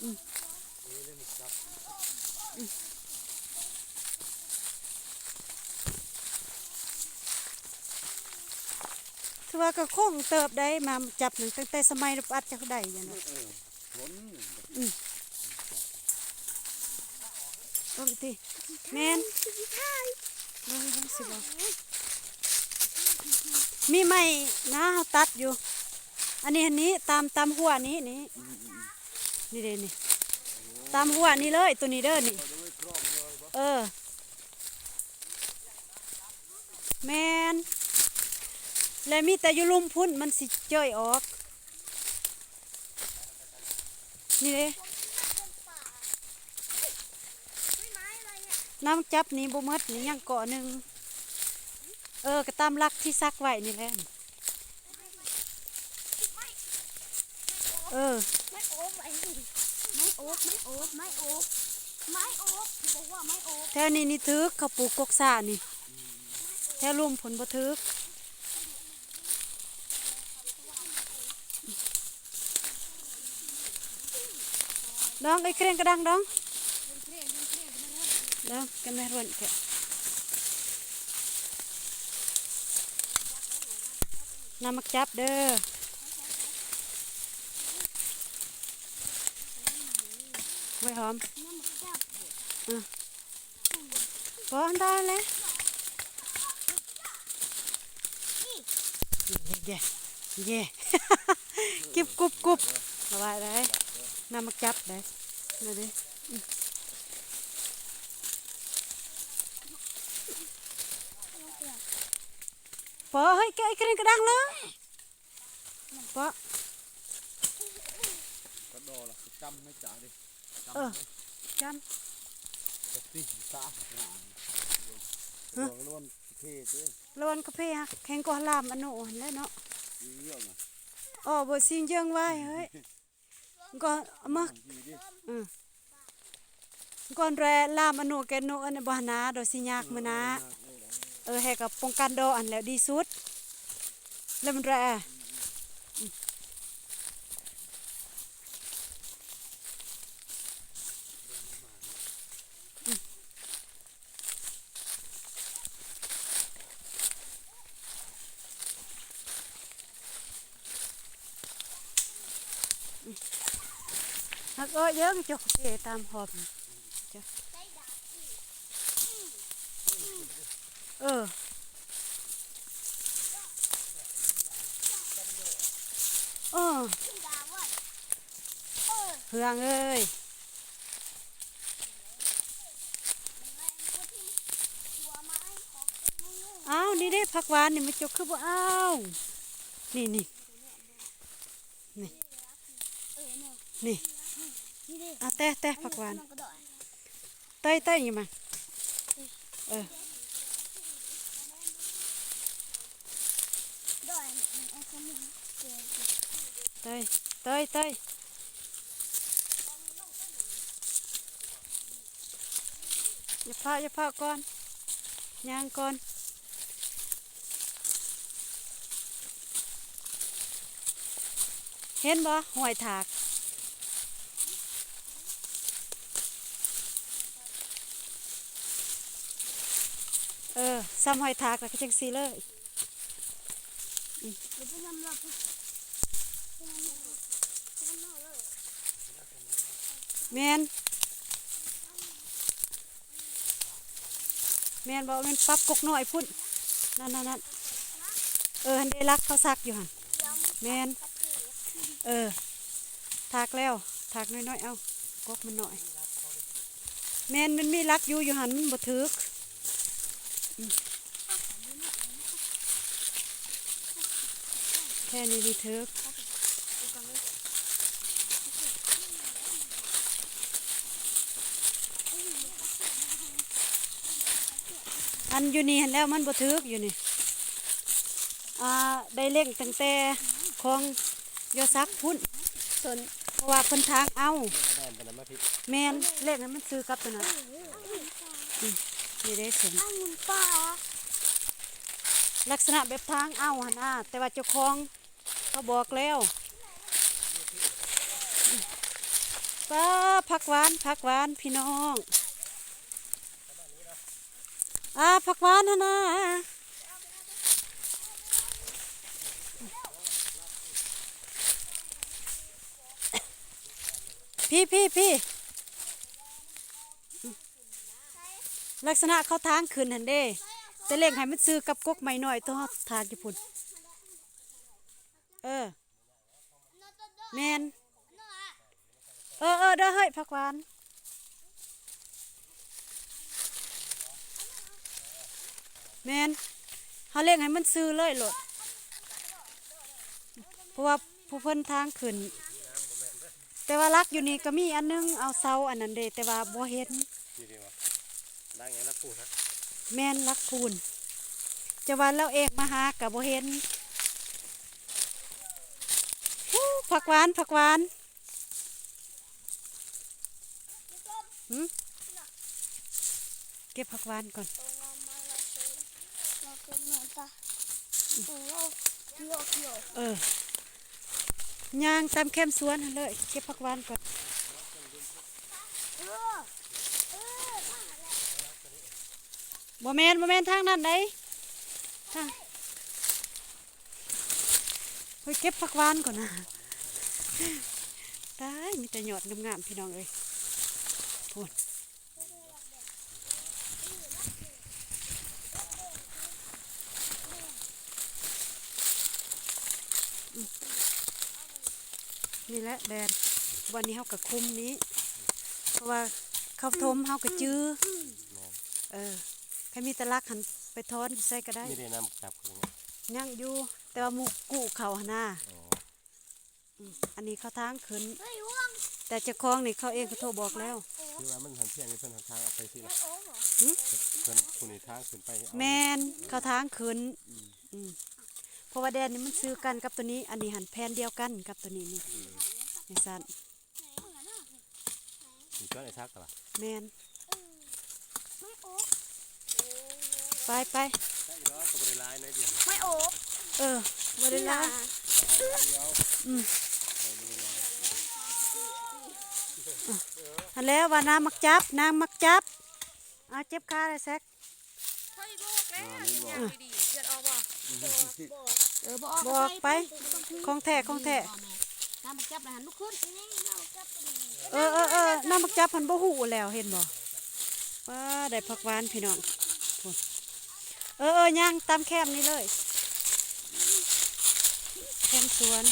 อืมคือว่าก็คงเติบได้มาจับหนึ่งตั้งแต่สมัยรูปอัดจะได้อย่างนั้นโอ้ยทีแมนลงสิบ่มีไม้นะเขาตัดอยู่อันนี้ตามหัวนี้นี่เด่นนี่ตามหัวนี่เลยตัวนี้เด้อนี่แมนแล้วมีแต่อยู่ลุมพุ่นมันสิเจยออกนี่เลยน้ำจับนี่บ่มดนี่ยังเกาะหนึ่งก็ตามลักที่ซักไว้นี่แหละไม่โอ๊บบอกว่าไม่โอ๊บแถวนี้นี่ทึกเขาปลูกกกซ่านี่แถวลุมผลบ่ทึกดองไอ้เครื่องกระดังดองกันไม่รวนแกน้ำมักจับเด้อไว้หอมพอได้เลยเย่กิบกุบเอาไว้เลยน้ำมักจับได้มาดิพอเฮ้ยไอ้เครื่องกระดังเลยพอกระโดดละจำไม่จ่าดิจำตกตีสาหนาล้วนเท่เจ้ล้วนกาแฟแข่งก็ลามอันโน่แล้วเนาะเยอะนะบ่สิ่งเยื่องไว้เฮ้ยก่อนมาก่อนแรลามอันโน่แกโน่อันบ่หนาดอกสิยากมื้อนะให้กับป้องกันดออันแล้วดีสุดแล้วมันแรฮักเยอะจกเตตามหอบเฮืองเอ้ยอ้าวนี่ได้ผักหวานนี่มันจกคือบ่อ้าวนี่แต่ผักหวานเต้ยอยู่มาเต้ยอย่าพาก่อนย่างก่อนเห็นบ่หอยถากซ้ำหอยถากแล้วก็จังซี่เลยแมนบอกมันปั๊บกกหน่อยพุ่นนั่นหันได้รักเขาซักอยู่หันแมนถากแล้วถากน้อยเอากกมันหน่อยแมนมันมีรักอยู่หันมันบ่ถึกแค่นี้ดีถึกอันอยู่นี่เห็นแล้วมันบ่ทึกอยู่นี่ได้เล่งตั้งแต่ของยอซักพุ่นส่วนเพราะว่าเพิ่นทางเอาแมนเล่งนั้นมันซื้อกับตัวนั้นนี่ได้สมลักษณะแบบทางเอาหั่นน่ะแต่ว่าเจ้าของเขาบอกแล้วไป ป้าผักหวานพี่น้องผักหวานนะพี่ลักษณะเขาทางขึ้นหันเด้แต่เล่งให้มันซื้อกับกกใหม่หน่อยตัวทางญี่ปุ่นแมนเด้อเฮ้ยผักหวานแมนเขาเล่งให้มันซื้อเลยโหลดเพราะว่าผู้เพิ่นทางขึ้นแต่ว่ารักอยู่นี่ก็มีอันนึงเอาเสาอันนั้นเด้แต่ว่าบ่เห็น นี่ดีวะได้ไงนักพูดฮะ แม่นรักคูณจะวันเราเองมาหากับบ่เห็นผักหวานหืมเก็บผักหวานก่อนย่างตามแคมสวนเลยเก็บผักหวานก่อนบ่แม่นทางนั้นได้ทางเฮ้ยเก็บผักหวานก่อนนะตายมีแต่หยอดงามๆพี่น้องเอ้ยพูดนี่แหละแดนวันนี้เขากับคุมนี้เพราะว่าเขาทมเขากับจื้อใครมีตะลักหันไปทอนใส่ก็ได้ นี่ได้น้ำจับกัน ยังอยู่แต่ว่าหมูกุเขาหน้าอันนี้เขาทางขึ้นแต่เจ้าของนี่เขาเองก็โทรบอกแล้ว คือว่ามันหันเที่ยงนี่เพิ่นหันทางเอาไปสิล่ะเพิ่นผู้นี้ทางขึ้นไปแมนเขาทางขึ้นเพราะว่าแดนนี่มันซื้อกันกับตัวนี้อันนี้หันแพนเดียวกันกับตัวนี้นี่นี่สัน มีเจ้าในทักเหรอ แมนไป ใช่เนาะก็บริลายในเดียว ไม่โอ๊บ บริลาอันแล้วว่าน้ำมักจับเอาเจ็บขาเลยแซก เฮ้ยบอกแล้วอย่างดีๆเดือดออกบ่บอกไปของแท้ น้ำมันจับนะหันลุกขึ้นนี่น้ำมันจับ น้ำมักจับพันบ่หูแล้วเห็นบ่ว่าได้ผักหวานพี่น้องย่างตามแคมนี้เลยแคมสวน